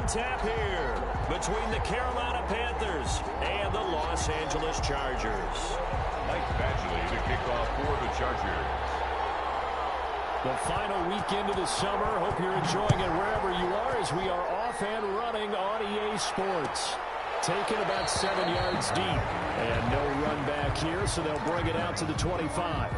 tap here between the Carolina Panthers and the Los Angeles Chargers. Mike Badgley to kick off for the Chargers. The final weekend of the summer. Hope you're enjoying it wherever you are as we are off and running on EA Sports. Taken about 7 yards deep. And no run back here, so they'll bring it out to the 25.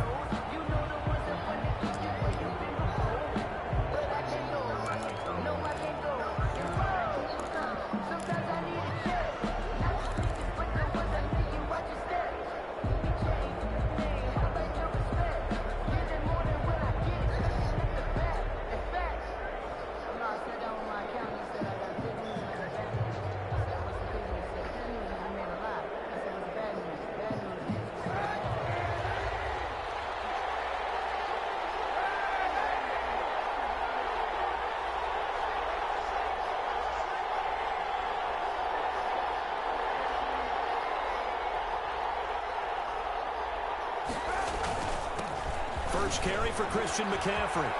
First carry for Christian McCaffrey.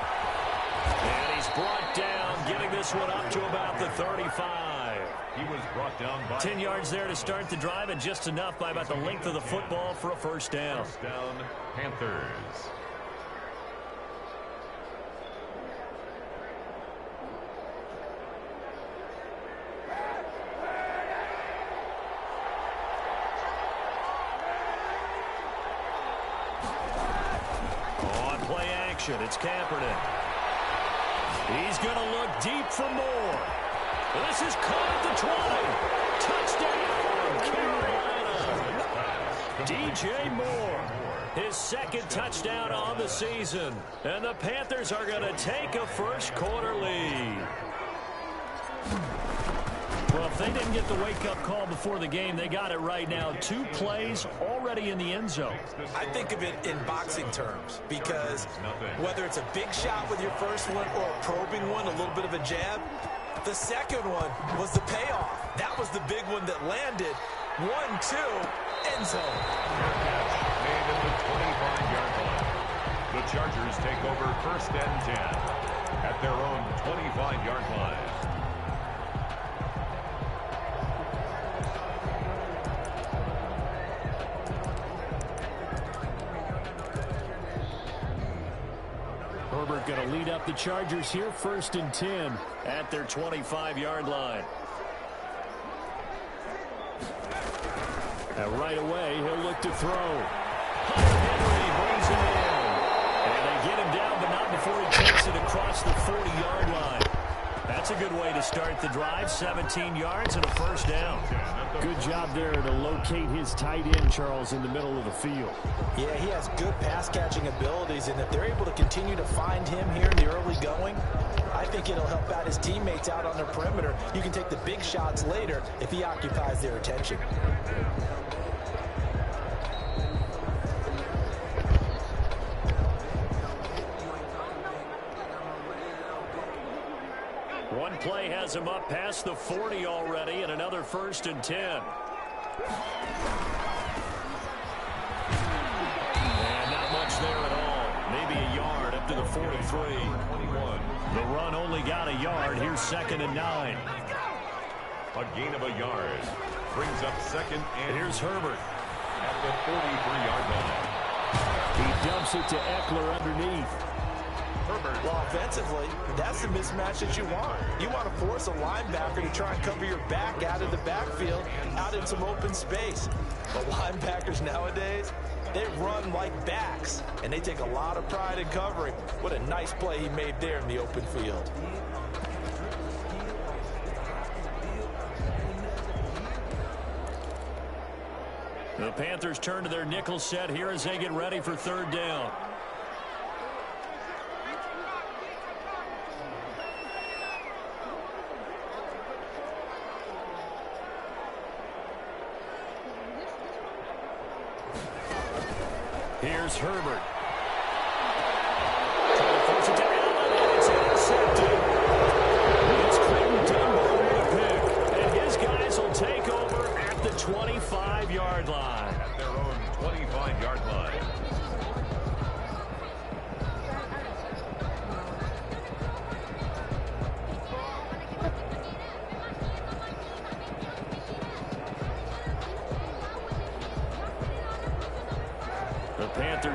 And he's brought down, getting this one up to about the 35. He was brought down by 10 yards there to start the drive, and just enough by about the length of the football for a first down. First down, Panthers. It's Kaepernick. He's going to look deep for more. This is caught at the 20. Touchdown, Carolina. DJ Moore, his second touchdown on the season. And the Panthers are going to take a first quarter lead. Well, if they didn't get the wake-up call before the game, they got it right now. 2 plays already in the end zone. I think of it in boxing terms because whether it's a big shot with your first one or a probing one, a little bit of a jab, the second one was the payoff. That was the big one that landed. 1-2, end zone. Made at the 25-yard line. The Chargers take over first and 10 at their own 25-yard line. Herbert going to lead up the Chargers here, first and 10 at their 25-yard line. And right away, he'll look to throw. Henry brings it in. And they get him down, but not before he takes it across the 40-yard line. That's a good way to start the drive. 17 yards and a first down. Good job there to locate his tight end, Charles, in the middle of the field. Yeah, he has good pass-catching abilities, and if they're able to continue to find him here in the early going, I think it'll help out his teammates out on the perimeter. You can take the big shots later if he occupies their attention. One play has him up past the 40 already, and another first and 10. And not much there at all. Maybe a yard up to the 43. The run only got a yard. Here's second and 9. A gain of a yard brings up second and here's Herbert at the 43-yard line. He dumps it to Eckler underneath. Well, offensively, that's the mismatch that you want. You want to force a linebacker to try and cover your back out of the backfield, out in some open space. But linebackers nowadays, they run like backs, and they take a lot of pride in covering. What a nice play he made there in the open field. The Panthers turn to their nickel set here as they get ready for third down. Here's Herbert. Trying to force it to Allen, and it's intercepted. It's Clinton Dunbar with a pick, and his guys will take over at the 25-yard line. At their own 25-yard line.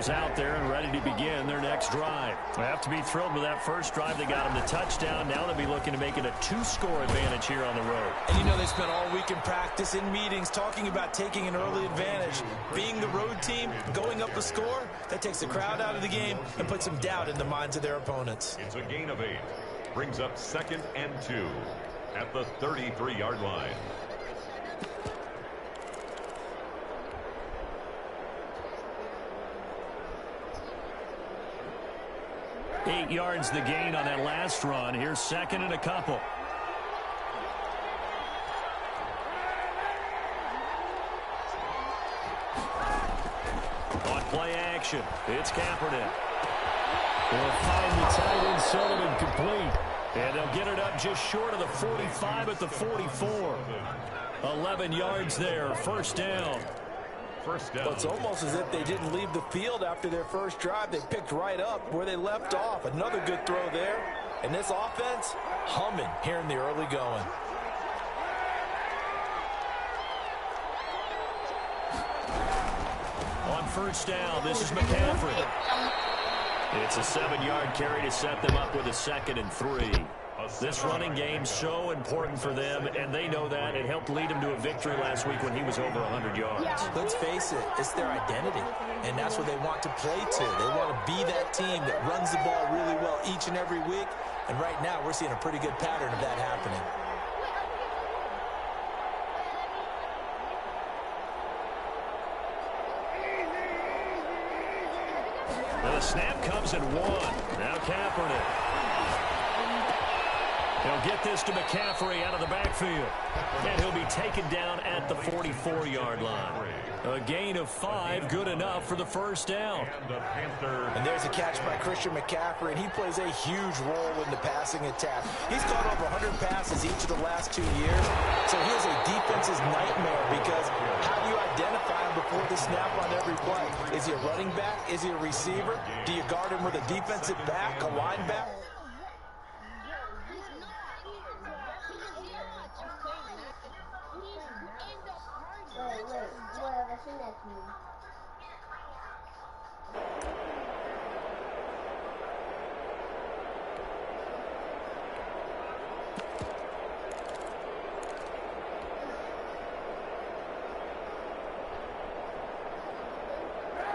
Panthers out there and ready to begin their next drive. They have to be thrilled with that first drive. They got them the touchdown. Now they'll be looking to make it a 2-score advantage here on the road. And you know they spent all week in practice, in meetings, talking about taking an early advantage. Being the road team, going up a score, that takes the crowd out of the game and puts some doubt in the minds of their opponents. It's a gain of 8. Brings up 2nd and 2 at the 33-yard line. Eight yards the gain on that last run. Here's 2nd and a couple. On play action, it's Kaepernick. They'll find the tight end Sullivan complete. And they'll get it up just short of the 45 at the 44. 11 yards there, first down. Well, it's almost as if they didn't leave the field after their first drive. They picked right up where they left off. Another good throw there. And this offense, humming here in the early going. On first down, this is McCaffrey. It's a 7-yard carry to set them up with a 2nd and 3. This running game so important for them, and they know that. It helped lead them to a victory last week when he was over 100 yards. Let's face it, it's their identity, and that's what they want to play to. They want to be that team that runs the ball really well each and every week, and right now we're seeing a pretty good pattern of that happening. The snap comes at 1. Now Kaepernick. He'll get this to McCaffrey out of the backfield. And he'll be taken down at the 44-yard line. A gain of 5, good enough for the first down. And there's a catch by Christian McCaffrey, and he plays a huge role in the passing attack. He's caught over 100 passes each of the last 2 years, so he is a defense's nightmare because how do you identify him before the snap on every play? Is he a running back? Is he a receiver? Do you guard him with a defensive back, a linebacker?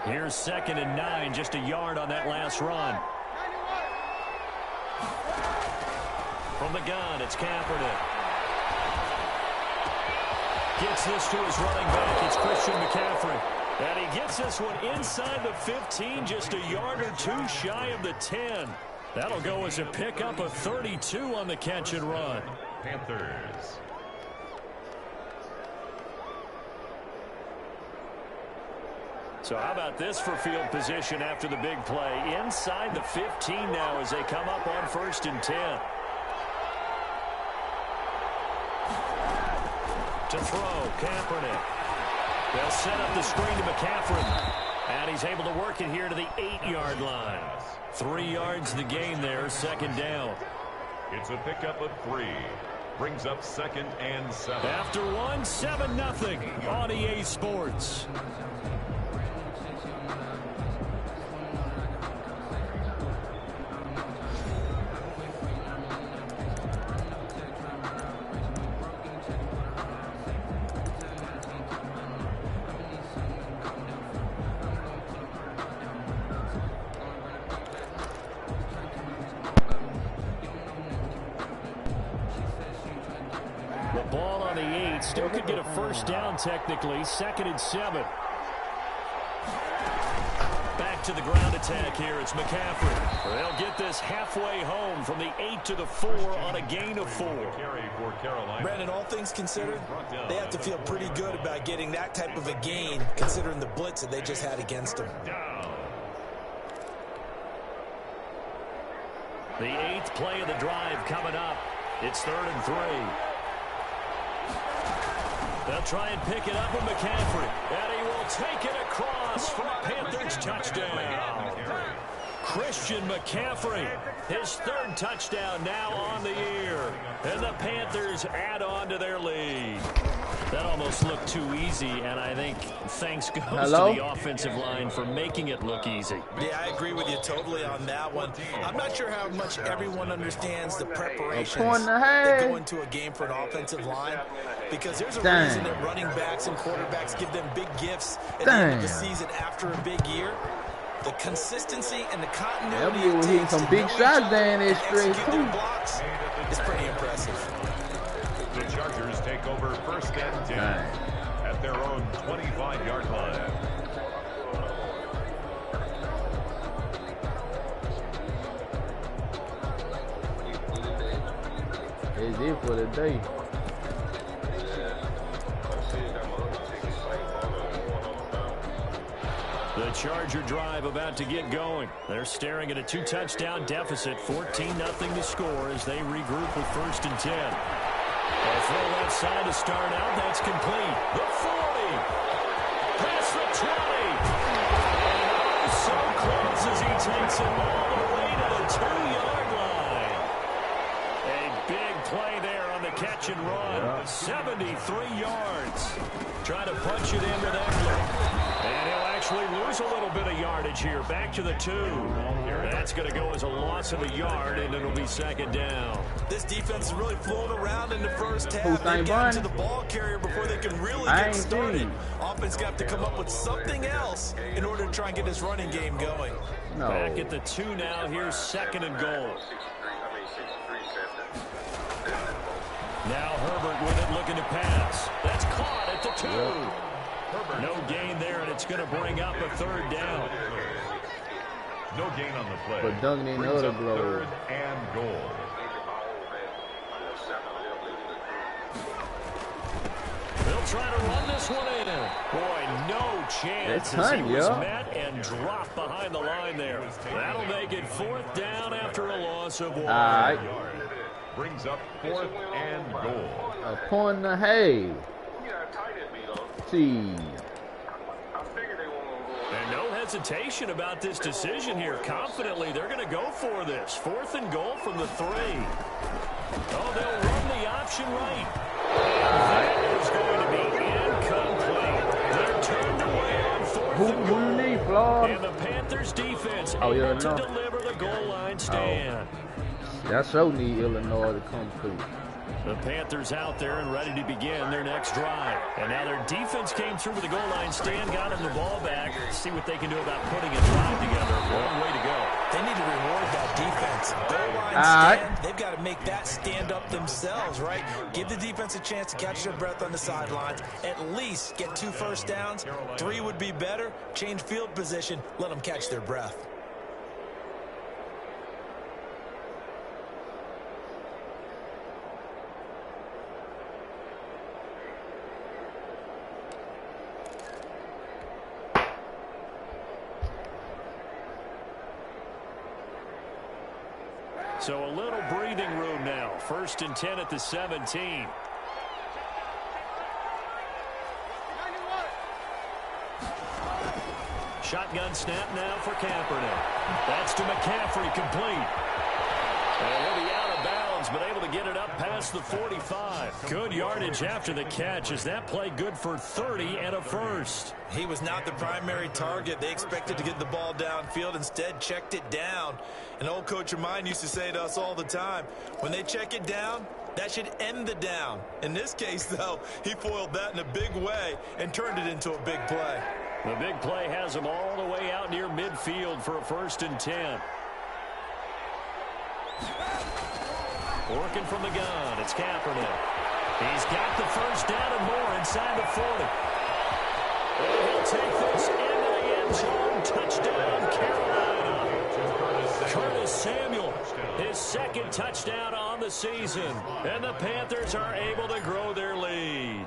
Here's 2nd and 9, just a yard on that last run. From the gun, it's Kaepernick. Gets this to his running back. It's Christian McCaffrey. And he gets this one inside the 15, just a yard or 2 shy of the 10. That'll go as a pickup of 32 on the catch and run. Panthers. So how about this for field position after the big play? Inside the 15 now as they come up on 1st and 10. To throw, Kaepernick. They'll set up the screen to McCaffrey. And he's able to work it here to the 8-yard line. 3 yards the gain there, 2nd down. It's a pickup of 3. Brings up 2nd and 7. After 1, 7-0 on EA Sports. Ball on the 8. Still could get a first down technically. 2nd and 7. Back to the ground attack here. It's McCaffrey. They'll get this halfway home from the 8 to the 4 on a gain of 4. Brandon, all things considered, they have to feel pretty good about getting that type of a gain considering the blitz that they just had against them. The 8th play of the drive coming up. It's 3rd and 3. They'll try and pick it up with McCaffrey. And he will take it across for a Panthers touchdown. Christian McCaffrey, his 3rd touchdown now on the year. And the Panthers add on to their lead. That almost looked too easy, and I think thanks goes to the offensive line for making it look easy. Yeah, I agree with you totally on that one. I'm not sure how much everyone understands the preparations that go into a game for an offensive line, because there's a reason that running backs and quarterbacks give them big gifts at the end of the season after a big year. The consistency and the continuity it takes some big shots down there straight their blocks is pretty impressive. The Chargers take over first and 10 at their own 25-yard line. It's it for the day. The Charger drive about to get going. They're staring at a 2-touchdown deficit, 14-0 to score as they regroup with first and 10. They'll throw that side to start out. That's complete. The 40. Past the 20. And so close as he takes it all the way to the 2-yard line. A big play there on the catch and run. 73 yards. Trying to punch it in with Eckler. And he'll actually lose a little bit of yardage here. Back to the 2. That's going to go as a loss of a yard, and it'll be second down. This defense is really floating around in the first half. They get to the ball carrier before they can really get started. Offense got to come up with something else in order to try and get this running game going. Back at the 2 now. Here's second and goal. Now Herbert with it, looking to pass. That's caught at the 2. No gain there, and it's going to bring up a third down. No gain on the play. But dunking in the other blow. Third and goal. They'll try to run this one in. Boy, no chance as he was met and dropped behind the line there. That'll make it fourth down after a loss of 1. All right. Brings up fourth and goal. A point and a half. See. And no hesitation about this decision here. Confidently, they're going to go for this. Fourth and goal from the 3. Oh, they'll run the option right. That is going to be incomplete. They're turned away on fourth and goal. And the Panthers defense able to deliver the goal line stand. That's so need Illinois to come through. The Panthers out there and ready to begin their next drive. And now their defense came through with the goal line stand, got them the ball back. See what they can do about putting a drive together. Long way to go. They need to reward that defense. Goal line stand, they've got to make that stand up themselves, right? Give the defense a chance to catch their breath on the sidelines. At least get 2 first downs. 3 would be better. Change field position. Let them catch their breath. So a little breathing room now. First and 10 at the 17. Shotgun snap now for Kaepernick. That's to McCaffrey, complete. And he'll be out of bounds, but able to get it up past the 45. Good yardage after the catch. Is that play good for 30 and a first? He was not the primary target. They expected to get the ball downfield. Instead, checked it down. An old coach of mine used to say to us all the time, when they check it down, that should end the down. In this case, though, he foiled that in a big way and turned it into a big play. The big play has him all the way out near midfield for a first and 10. Working from the gun, it's Kaepernick. He's got the first down and more inside the 40. And he'll take this into the end zone. Touchdown, Carolina. Curtis Samuel, his second touchdown on the season. And the Panthers are able to grow their lead.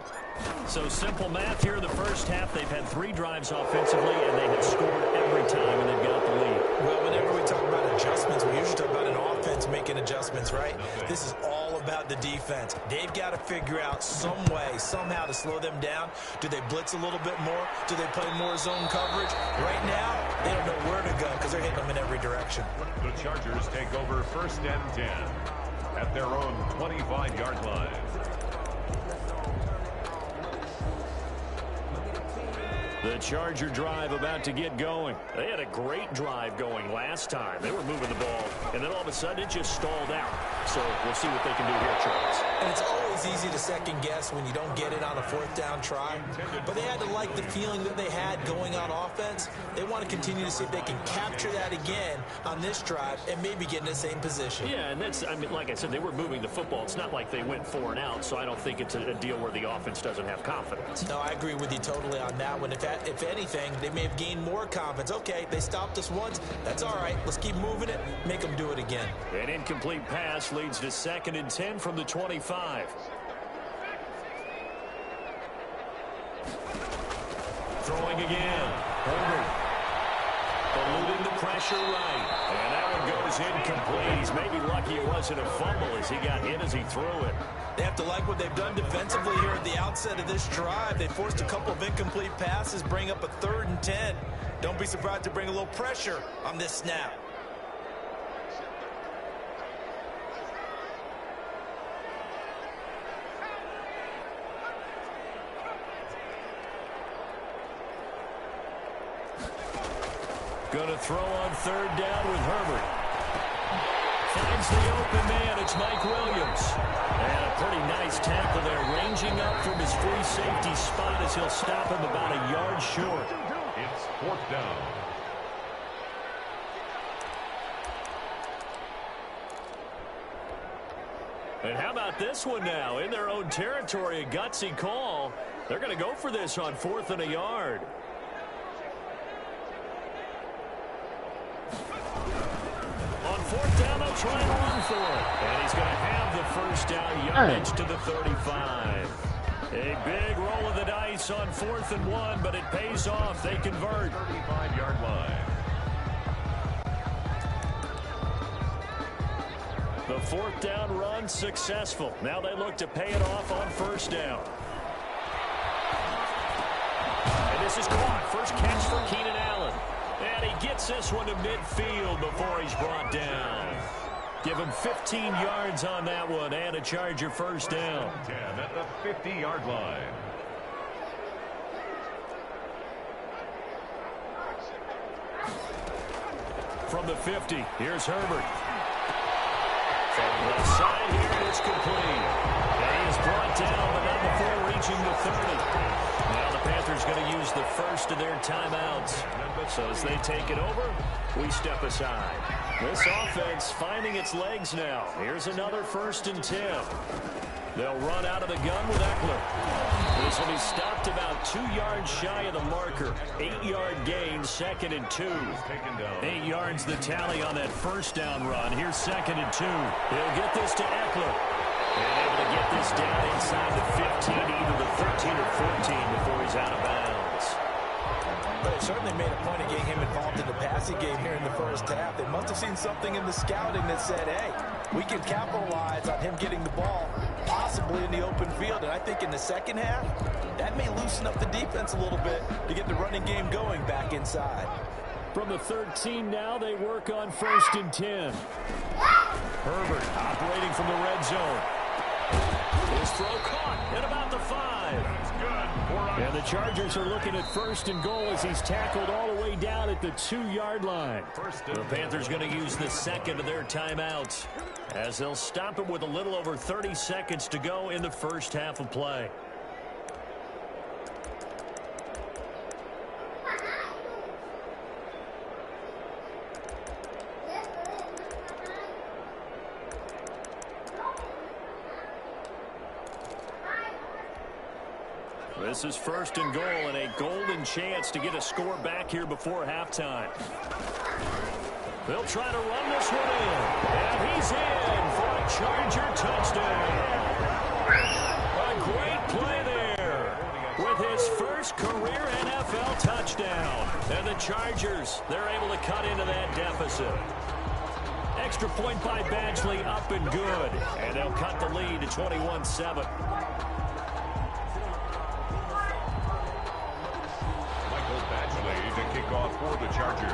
So simple math here in the first half. They've had 3 drives offensively, and they have scored every time, and they've got the lead. Well, whenever we talk about adjustments, we usually talk about an offense making adjustments, right? This is all about the defense. They've got to figure out some way, somehow to slow them down. Do they blitz a little bit more? Do they play more zone coverage? Right now, they don't know where to go because they're hitting them in every direction. The Chargers take over first and 10 at their own 25-yard line. The Charger drive about to get going. They had a great drive going last time. They were moving the ball, and then all of a sudden it just stalled out. So we'll see what they can do here, Charles. And it's always easy to second guess when you don't get it on a fourth down try. But they had to like the feeling that they had going on offense. They want to continue to see if they can capture that again on this drive and maybe get in the same position. Yeah, and that's, I mean, like I said, they were moving the football. It's not like they went 4 and out, so I don't think it's a deal where the offense doesn't have confidence. No, I agree with you totally on that one. If anything, they may have gained more confidence. Okay, they stopped us once. That's all right. Let's keep moving it. Make them do it again. An incomplete pass leads to 2nd and 10 from the 25. Throwing again. Herbert. Eluding the pressure right. And that one goes incomplete. He's maybe lucky it wasn't a fumble as he got hit as he threw it. They have to like what they've done defensively here at the outset of this drive. They forced a couple of incomplete passes, bring up a 3rd and 10. Don't be surprised to bring a little pressure on this snap. Going to throw on 3rd down with Herbert. Finds the open man. It's Mike Williams. And a pretty nice tackle there, ranging up from his free safety spot as he'll stop him about a yard short. It's 4th down. And how about this one now? In their own territory, a gutsy call. They're going to go for this on 4th and a yard. On 4th down, they'll try and run for it. And he's going to have the 1st down yardage to the 35. A big roll of the dice on 4th and 1, but it pays off. They convert. 35-yard line. The 4th down run successful. Now they look to pay it off on 1st down. And this is caught. First catch for Keenan Allen. And he gets this one to midfield before he's brought down. Give him 15 yards on that one and a Charger 1st down. 10 at the 50-yard line. From the 50, here's Herbert. From the side here, it's complete. And he is brought down, but not before reaching the 30. Now the Panthers going to use the first of their timeouts. So as they take it over, we step aside. This offense finding its legs now. Here's another 1st and 10. They'll run out of the gun with Eckler. This will be stopped about 2 yards shy of the marker. 8-yard gain, 2nd and 2. 8 yards the tally on that 1st down run. Here's 2nd and 2. He'll get this to Eckler. And able to get this down inside the 15, either the 13 or 14 before he's out of bounds. But it certainly made a point of getting him involved in the passing game here in the 1st half. They must have seen something in the scouting that said, hey, we can capitalize on him getting the ball, possibly in the open field. And I think in the 2nd half, that may loosen up the defense a little bit to get the running game going back inside. From the 13 now, they work on 1st and 10. Herbert operating from the red zone. His throw caught at about the 5. And the Chargers are looking at 1st and goal as he's tackled all the way down at the 2-yard line. The Panthers going to use the 2nd of their timeouts as they'll stop him with a little over 30 seconds to go in the 1st half of play. This is 1st and goal and a golden chance to get a score back here before halftime. They'll try to run this one in. And he's in for a Charger touchdown. A great play there with his first career NFL touchdown. And the Chargers, they're able to cut into that deficit. Extra point by Badgley up and good. And they'll cut the lead to 21-7. For the Chargers.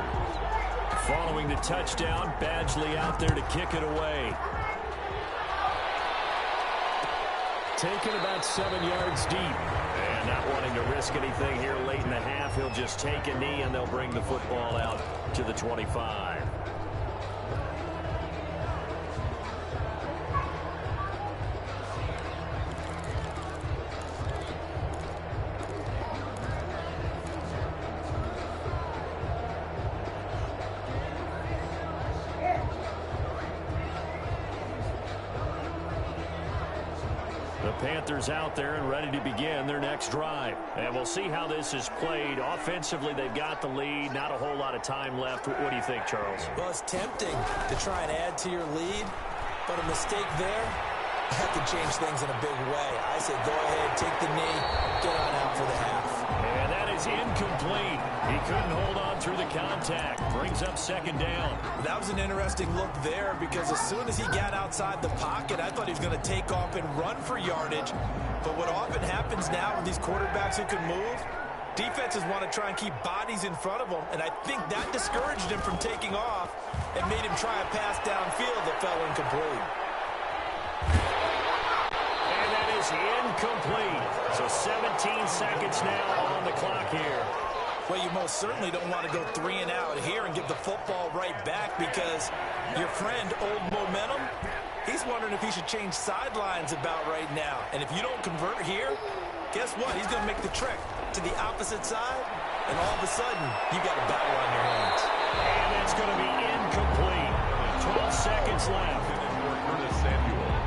Following the touchdown, Badgley out there to kick it away. taken about 7 yards deep. And not wanting to risk anything here late in the half, he'll just take a knee, and they'll bring the football out to the 25. Panthers out there and ready to begin their next drive. And we'll see how this is played. Offensively, they've got the lead. Not a whole lot of time left. What do you think, Charles? Well, it's tempting to try and add to your lead, but a mistake there, that could change things in a big way. I say go ahead, take the knee, get on out for the half. And that is incomplete. He couldn't hold on through the contact. Brings up second down. That was an interesting look there because as soon as he got outside the pocket, I thought he was going to take off and run for yardage. But what often happens now with these quarterbacks who can move, defenses want to try and keep bodies in front of them, and I think that discouraged him from taking off and made him try a pass downfield that fell incomplete. And that is incomplete. So 17 seconds now on the clock here. Well, you most certainly don't want to go 3 and out here and give the football right back because your friend, Old Momentum, he's wondering if he should change sidelines about right now. And if you don't convert here, guess what? He's going to make the trek to the opposite side, and all of a sudden, you got a battle on your hands. And that's going to be incomplete. 12 seconds left.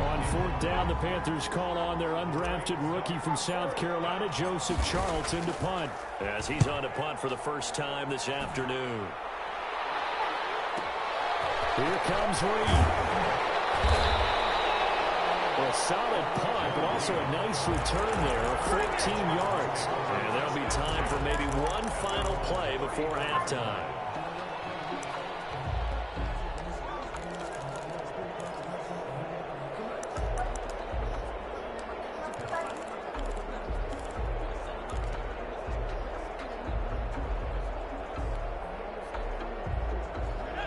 On fourth down, the Panthers call on their undrafted rookie from South Carolina, Joseph Charlton, to punt, as he's on to punt for the first time this afternoon. Here comes Reed. A solid punt, but also a nice return there of 14 yards. And there'll be time for maybe one final play before halftime.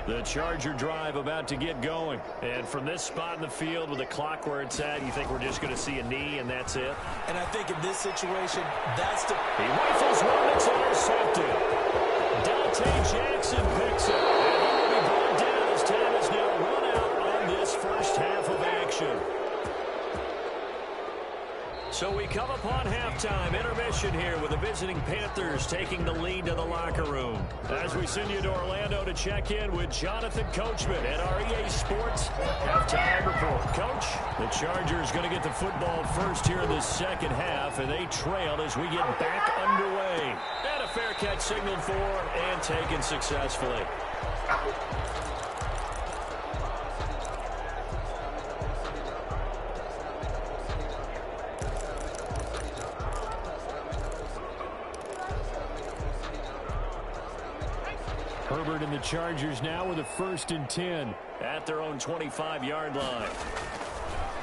The Charger drive about to get going. And from this spot in the field with the clock where it's at, you think we're just going to see a knee and that's it? And I think in this situation, that's the... He rifles one that's intercepted. Dante Jackson picks it. And he will be brought down as time is now run out on this first half of action. So we come upon halftime intermission here with the visiting Panthers taking the lead to the locker room. As we send you to Orlando to check in with Jonathan Coachman at our EA Sports halftime report. Coach, the Chargers going to get the football first here in the second half, and they trail as we get back underway. And a fair catch signaled for and taken successfully. Herbert and the Chargers now with a 1st and 10 at their own 25-yard line.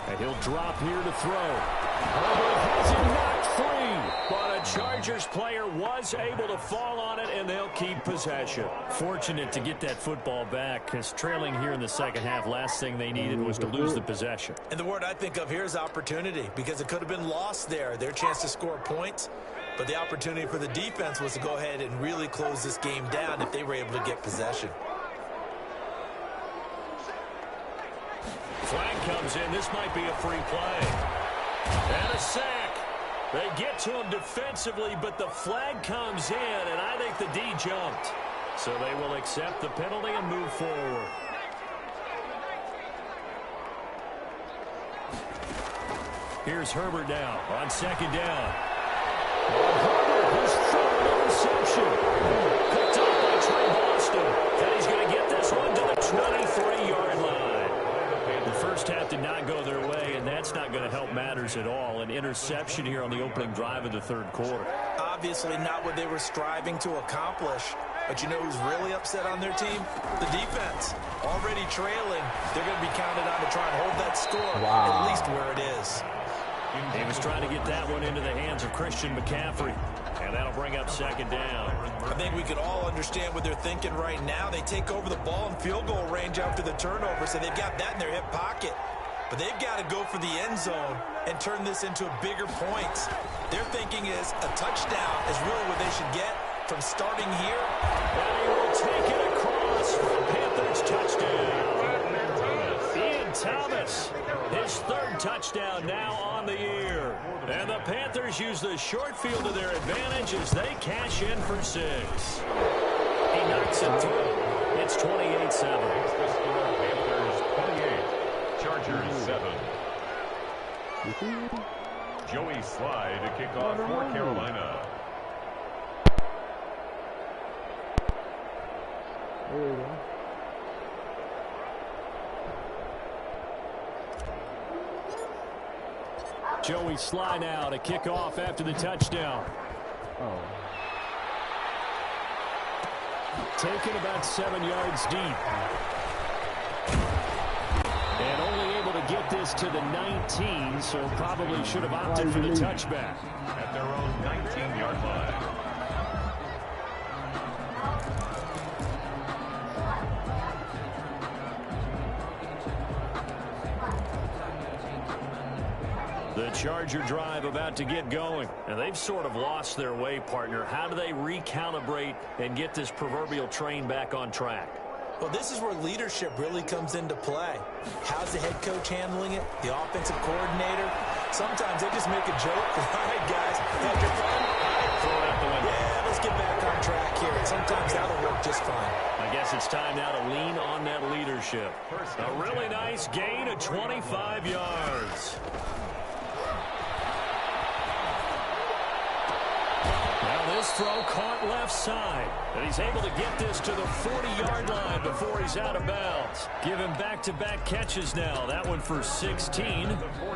And he'll drop here to throw. Herbert has it knocked free. But a Chargers player was able to fall on it, and they'll keep possession. Fortunate to get that football back, because trailing here in the second half, last thing they needed was to lose the possession. And the word I think of here is opportunity, because it could have been lost there. Their chance to score points. But the opportunity for the defense was to go ahead and really close this game down if they were able to get possession. Flag comes in. This might be a free play. And a sack. They get to him defensively, but the flag comes in, and I think the D jumped. So they will accept the penalty and move forward. Here's Herbert now on second down. Herbert has thrown an interception. Picked up by Trey Boston. And he's going to get this one to the 23-yard line. The first half did not go their way, and that's not going to help matters at all. An interception here on the opening drive of the third quarter. Obviously not what they were striving to accomplish. But you know who's really upset on their team? The defense. Already trailing. They're going to be counted on to try and hold that score, at least where it is. He was trying to get that one into the hands of Christian McCaffrey, and that'll bring up second down. I think we can all understand what they're thinking right now. They take over the ball in field goal range after the turnover, so they've got that in their hip pocket. but they've got to go for the end zone and turn this into bigger points. Their thinking is a touchdown is really what they should get from starting here. And he will take it across for a Panthers touchdown. Ian Thomas, his third touchdown now on the year. And the Panthers use the short field to their advantage as they cash in for 6. He knocks it through. It's 28-7. Panthers 28, Chargers 7. Joey Slye to kick off for Carolina. There we go. Joey Slye now to kick off after the touchdown. Oh. Taken about 7 yards deep. And only able to get this to the 19, so probably should have opted for the touchback. At their own 19-yard line. The Charger drive about to get going, and they've sort of lost their way, partner. How do they recalibrate and get this proverbial train back on track? Well, this is where leadership really comes into play. How's the head coach handling it? The offensive coordinator? Sometimes they just make a joke. All right, guys, had your fun? Throw it out the window. Yeah, let's get back on track here. And sometimes that'll work just fine. I guess it's time now to lean on that leadership. A really nice gain of 25 yards. Now this throw caught left side. And he's able to get this to the 40-yard line before he's out of bounds. Give him back-to-back catches now. That one for 16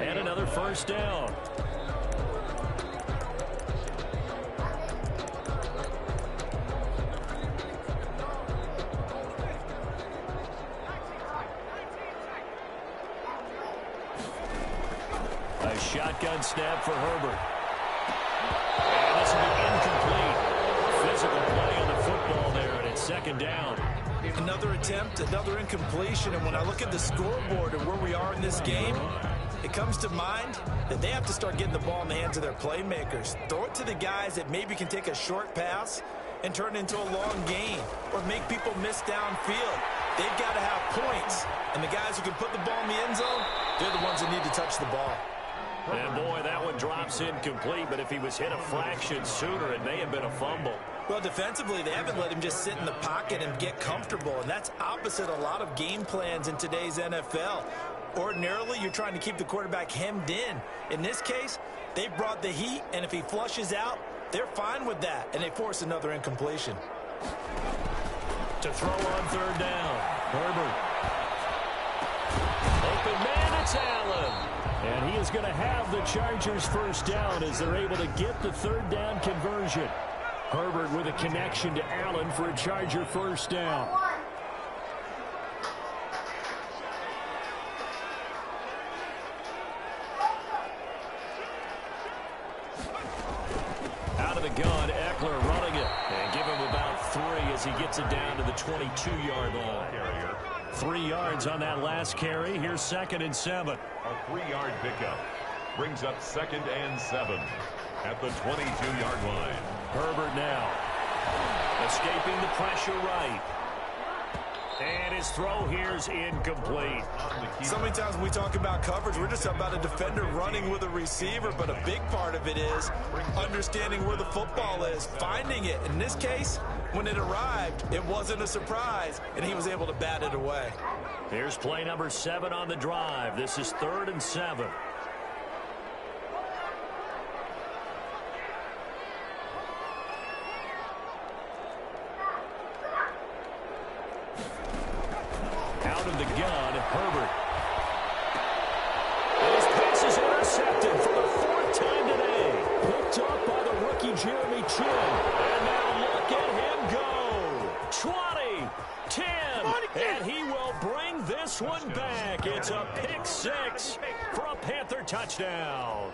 and another first down. A shotgun snap for Herbert. And this will be incomplete. Physical play on the football there, and it's second down. Another attempt, another incompletion, and when I look at the scoreboard and where we are in this game, it comes to mind that they have to start getting the ball in the hands of their playmakers. Throw it to the guys that maybe can take a short pass and turn it into a long gain or make people miss downfield. They've got to have points, and the guys who can put the ball in the end zone, they're the ones that need to touch the ball. And boy, that one drops incomplete, but if he was hit a fraction sooner, it may have been a fumble. Well, defensively, they haven't let him just sit in the pocket and get comfortable, and that's opposite a lot of game plans in today's NFL. Ordinarily, you're trying to keep the quarterback hemmed in. In this case, they brought the heat, and if he flushes out, they're fine with that, and they force another incompletion. To throw on third down, Herbert. Open man, it's Allen. And he is going to have the Chargers first down as they're able to get the third down conversion. Herbert with a connection to Allen for a Charger first down. Out of the gun, Eckler running it. And give him about 3 as he gets it down to the 22-yard line. 3 yards on that last carry. Here's 2nd and 7. A 3-yard pickup brings up 2nd and 7 at the 22-yard line. Herbert now escaping the pressure right. And his throw here is incomplete. So many times when we talk about coverage, we're just about a defender running with a receiver, but a big part of it is understanding where the football is, finding it. In this case, when it arrived, it wasn't a surprise, and he was able to bat it away. Here's play number 7 on the drive. This is 3rd and 7. Out of the gun, Herbert. And his pass is intercepted for the 4th time today. Picked up by the rookie Jeremy Chin. And now look at him go. 20, 10, and he will bring this one back. It's a pick 6 for a Panther touchdown.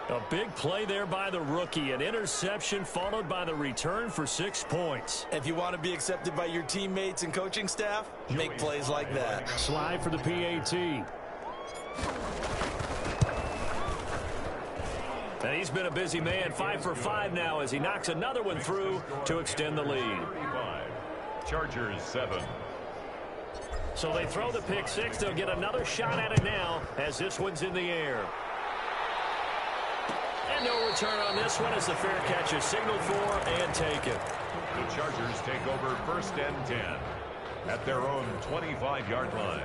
A big play there by the rookie. An interception followed by the return for 6 points. If you want to be accepted by your teammates and coaching staff, make plays like that. Slide for the PAT. And he's been a busy man, 5 for 5 now as he knocks another one through to extend the lead. Chargers 7. So they throw the pick six. They'll get another shot at it now as this one's in the air. And no return on this one as the fair catch is signaled for and taken. The Chargers take over 1st and 10 at their own 25-yard line.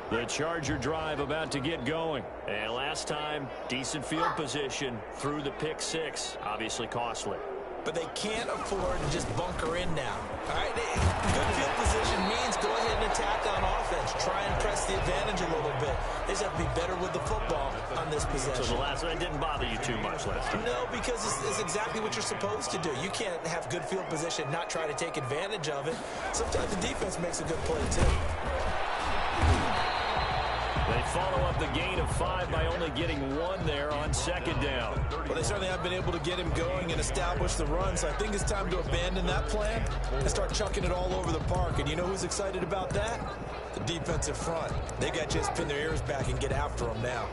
The Charger drive about to get going. And last time, decent field position through the pick six. Obviously costly. But they can't afford to just bunker in now. All right, good field position means go ahead and attack on offense. Try and press the advantage a little bit. They just have to be better with the football on this possession. So the last one didn't bother you too much last time? No, because it's exactly what you're supposed to do. You can't have good field position, not try to take advantage of it. Sometimes the defense makes a good play, too. They follow up the gain of 5 by only getting 1 there on 2nd down. Well, they certainly have been able to get him going and establish the run, so I think it's time to abandon that plan and start chucking it all over the park. And you know who's excited about that? The defensive front. They got to just pin their ears back and get after them now.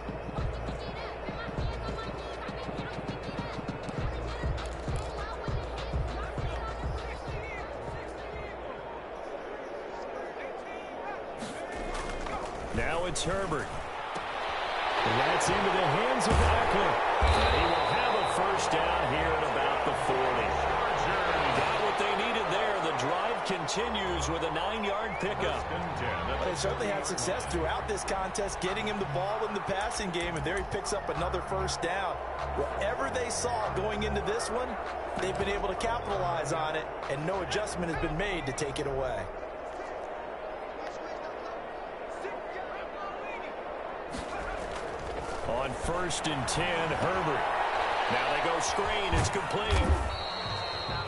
Now it's Herbert. And that's into the hands of Eckler. And he will have a first down here at about the 40. Got what they needed there. The drive continues with a 9-yard pickup. They certainly had success throughout this contest, getting him the ball in the passing game, and there he picks up another first down. Whatever they saw going into this one, they've been able to capitalize on it, and no adjustment has been made to take it away. On 1st and 10, Herbert. Now they go screen. It's complete.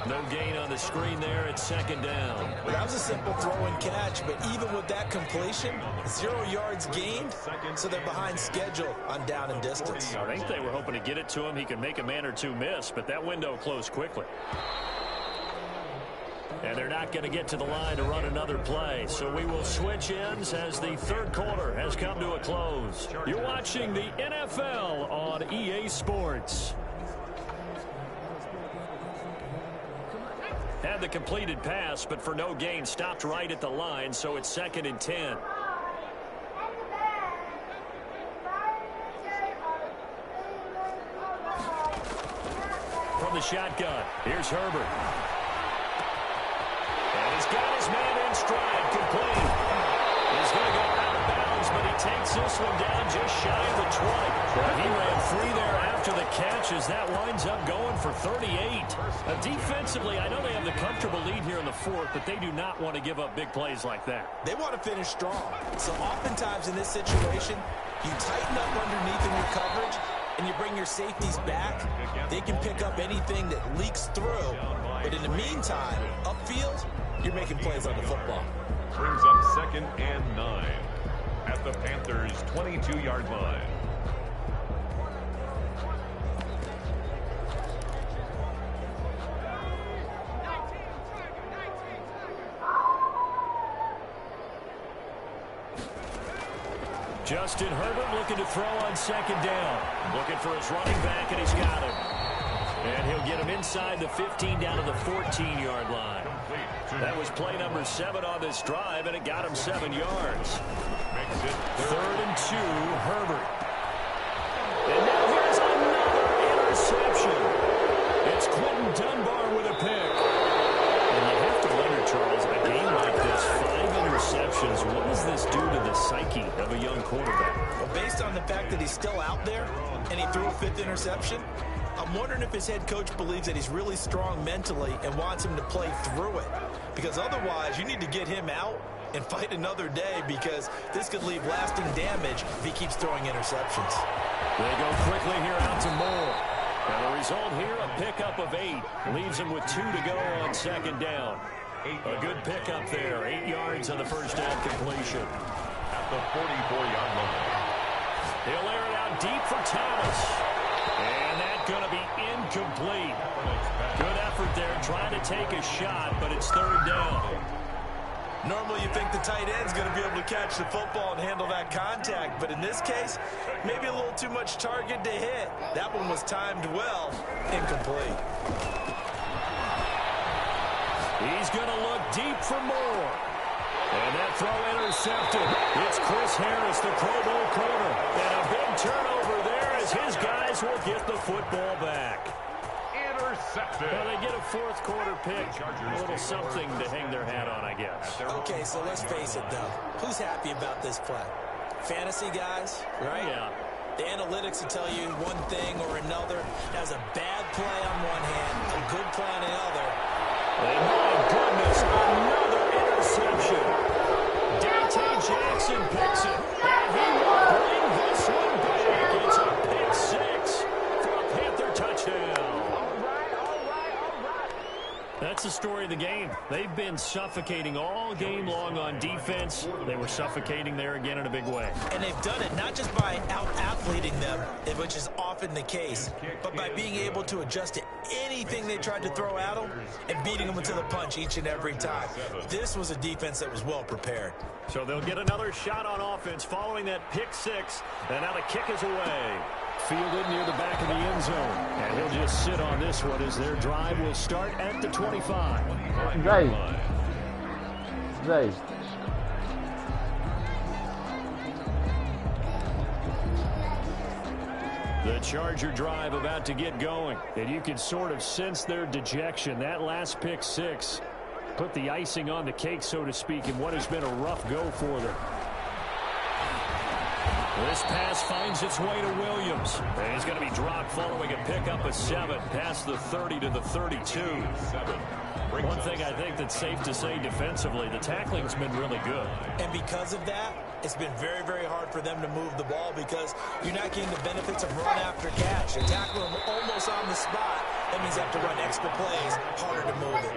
No gain on the screen there at 2nd down. Well, that was a simple throw and catch, but even with that completion, 0 yards gained, so they're behind schedule on down and distance. I think they were hoping to get it to him. He could make a man or two miss, but that window closed quickly. And they're not going to get to the line to run another play. So we will switch ends as the 3rd quarter has come to a close. You're watching the NFL on EA Sports. Had the completed pass, but for no gain, stopped right at the line, so it's 2nd and 10. From the shotgun, here's Herbert. And he's got his man in stride, complete. He's going to go out of bounds, but he takes this one down just shy of the 20. He ran free there after the catch as that winds up going for 38. Defensively, I know they have the comfortable lead here in the 4th, but they do not want to give up big plays like that. They want to finish strong. So oftentimes in this situation, you tighten up underneath in your coverage, and you bring your safeties back. They can pick up anything that leaks through. But in the meantime, upfield, you're making plays on the football. Brings up 2nd and 9 at the Panthers' 22-yard line. Justin Herbert looking to throw on 2nd down. Looking for his running back, and he's got him. And he'll get him inside the 15 down to the 14-yard line. That was play number 7 on this drive, and it got him 7 yards. 3rd and 2, Herbert. And now here's another interception. It's Quentin Dunbar with a pick. And you have to wonder, Charles, a game like this, 5 interceptions, what does this do to the psyche of a young quarterback? Well, based on the fact that he's still out there and he threw a 5th interception, I'm wondering if his head coach believes that he's really strong mentally and wants him to play through it. Because otherwise, you need to get him out and fight another day, because this could leave lasting damage if he keeps throwing interceptions. They go quickly here out to Moore. And the result here, a pickup of 8. Leaves him with 2 to go on 2nd down. A good pickup there. 8 yards on the first down completion. At the 44-yard line. He'll air it out deep for Thomas. And that's going to be incomplete. Good effort there trying to take a shot, but it's third down. Normally you think the tight end's going to be able to catch the football and handle that contact, but in this case, maybe a little too much target to hit. That one was timed well. Incomplete. He's going to look deep for more. And that throw intercepted. It's Chris Harris, the Pro Bowl corner. And a big turnover there as his guys will get the football back. Intercepted. Well, they get a fourth quarter pick. A little something to hang their hat on, I guess. Okay, so let's face it, though. Who's happy about this play? Fantasy guys, right? Yeah. The analytics will tell you one thing or another. That's a bad play on one hand, a good play on the other. And my goodness, another interception. Dante Jackson picks it. And he will bring this one back. It's a pick six for a Panther touchdown. That's the story of the game. They've been suffocating all game long on defense. They were suffocating there again in a big way. And they've done it not just by out-athleting them, which is often the case, but by being able to adjust to anything they tried to throw at them and beating them to the punch each and every time. This was a defense that was well prepared. So they'll get another shot on offense following that pick six. And now the kick is away. Fielded near the back of the end zone. And he'll just sit on this one as their drive will start at the 25. Zay. The Charger drive about to get going. And you can sort of sense their dejection. That last pick six put the icing on the cake, so to speak, in what has been a rough go for them. This pass finds its way to Williams. And he's going to be dropped following a pickup of 7 past the 30 to the 32. One thing I think that's safe to say defensively, the tackling's been really good. And because of that, it's been very, very hard for them to move the ball because you're not getting the benefits of run after catch. You're tackling them almost on the spot. That means you have to run extra plays, harder to move it.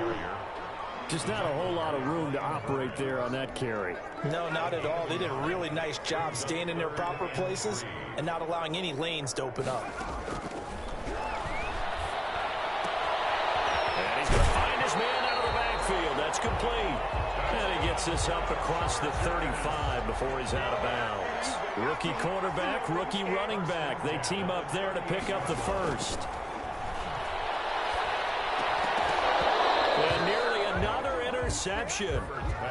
Just not a whole lot of room to operate there on that carry. No, not at all. They did a really nice job staying in their proper places and not allowing any lanes to open up. And he's going to find his man out of the backfield. That's complete. And he gets this up across the 35 before he's out of bounds. Rookie quarterback, rookie running back. They team up there to pick up the first. And nearly another interception.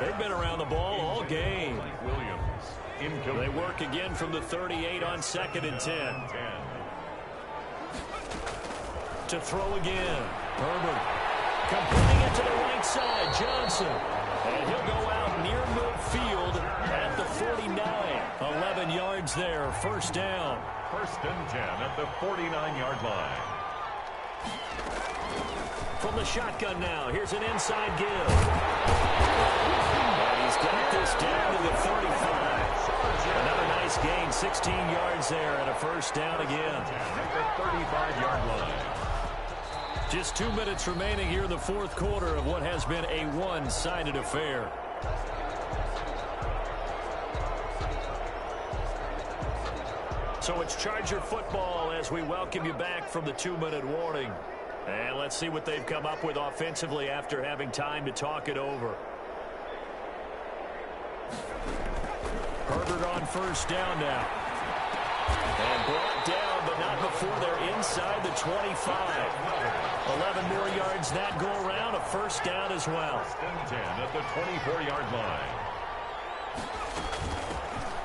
They've been around the ball all game. They work again from the 38 on 2nd and 10. To throw again. Herbert completing it to the right side. Johnson. And he'll go out near midfield at the 49. 11 yards there. First down. 1st and 10 at the 49-yard line. From the shotgun now. Here's an inside give. And he's got this down to the 35. Another nice gain. 16 yards there and a first down again. At the 35-yard line. Just 2 minutes remaining here in the fourth quarter of what has been a one-sided affair. So it's Charger football as we welcome you back from the 2-minute warning. And let's see what they've come up with offensively after having time to talk it over. Herbert on first down now. And brought down, but not before they're inside the 25. 11 more yards that go around, a first down as well. 1st and 10 at the 24-yard line.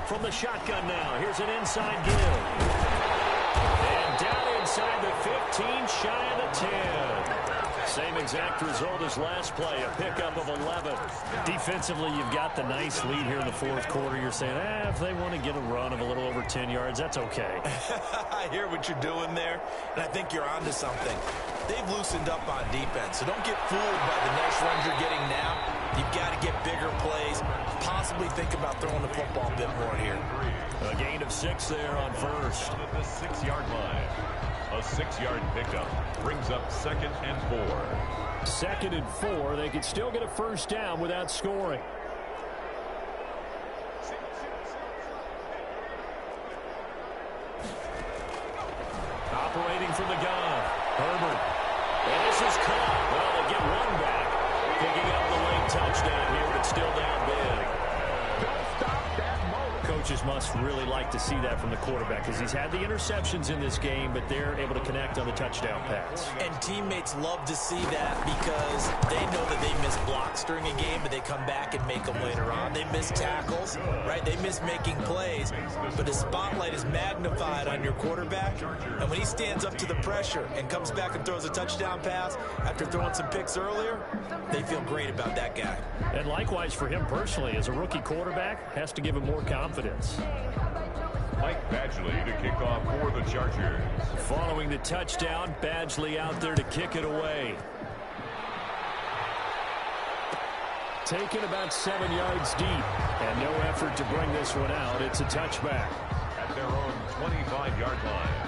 From the shotgun now, here's an inside give. And down inside the 15, shy of the 10. Same exact result as last play, a pickup of 11. Defensively, you've got the nice lead here in the fourth quarter. You're saying, if they want to get a run of a little over 10 yards, that's okay. I hear what you're doing there, and I think you're onto something. They've loosened up on defense, so don't get fooled by the nice runs you're getting now. You've got to get bigger plays, possibly think about throwing the football a bit more here. A gain of 6 there on first. At the 6-yard line. A 6-yard pickup brings up 2nd and 4. 2nd and 4. They could still get a first down without scoring. looking from the gun. Herbert. And this is caught. Well, they get one back. Picking up the late touchdown here, but still down big. Coaches must really like to see that from the quarterback because he's had the interceptions in this game, but they're able to connect on the touchdown pass. And teammates love to see that because they know that they miss blocks during a game, but they come back and make them later on. They miss tackles, right? They miss making plays, but the spotlight is magnified on your quarterback, and when he stands up to the pressure and comes back and throws a touchdown pass after throwing some picks earlier, they feel great about that guy. And likewise for him personally, as a rookie quarterback, has to give him more confidence. Mike Badgley to kick off for the Chargers. Following the touchdown, Badgley out there to kick it away. Taken about 7 yards deep, and no effort to bring this one out. It's a touchback. At their own 25-yard line.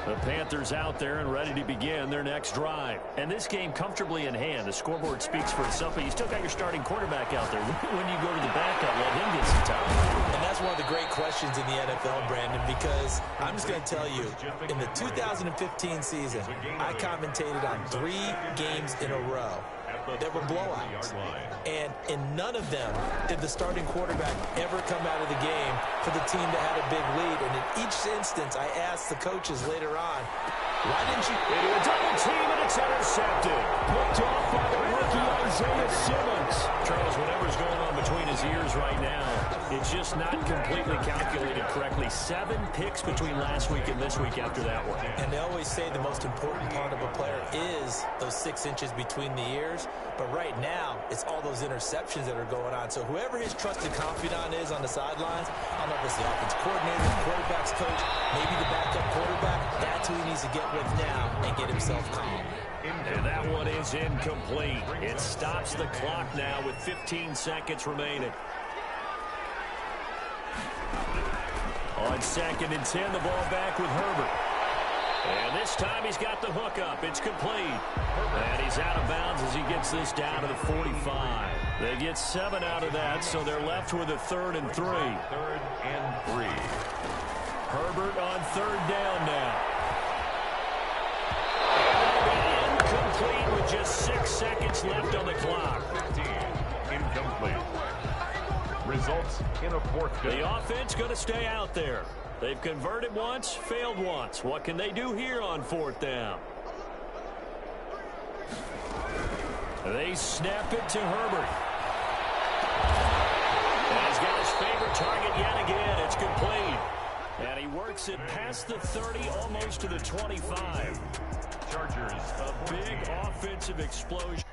The Panthers out there and ready to begin their next drive. And this game comfortably in hand. The scoreboard speaks for itself, but you still got your starting quarterback out there. When you go to the backup, let him get some time. And that's one of the great questions in the NFL, Brandon, because I'm just going to tell you, in the 2015 season, I commentated on 3 games in a row that were blowouts. And in none of them did the starting quarterback ever come out of the game for the team that had a big lead. And in each instance, I asked the coaches later on, why didn't you? Into a double team, and it's intercepted. Picked off by the rookie Isaiah Simmons. Charles, whatever's going on between his ears right now, it's just not completely calculated correctly. 7 picks between last week and this week after that one. And they always say the most important part of a player is those 6 inches between the ears. But right now, it's all those interceptions that are going on. So whoever his trusted confidant is on the sidelines, I don't know if it's the offense coordinator, the quarterback's coach, maybe the backup quarterback, that's who he needs to get with now and get himself calm. And that one is incomplete. It stops the clock now with 15 seconds remaining. On 2nd and 10, the ball back with Herbert. And this time he's got the hook up. It's complete. And he's out of bounds as he gets this down to the 45. They get 7 out of that, so they're left with a 3rd and 3. 3rd and 3. Herbert on 3rd down now. And incomplete with just 6 seconds left on the clock. 15. Incomplete. Results in a 4th down. The offense going to stay out there. They've converted once, failed once. What can they do here on 4th down? They snap it to Herbert. And he's got his favorite target yet again. It's complete. And he works it past the 30, almost to the 25. Chargers. A big offensive explosion.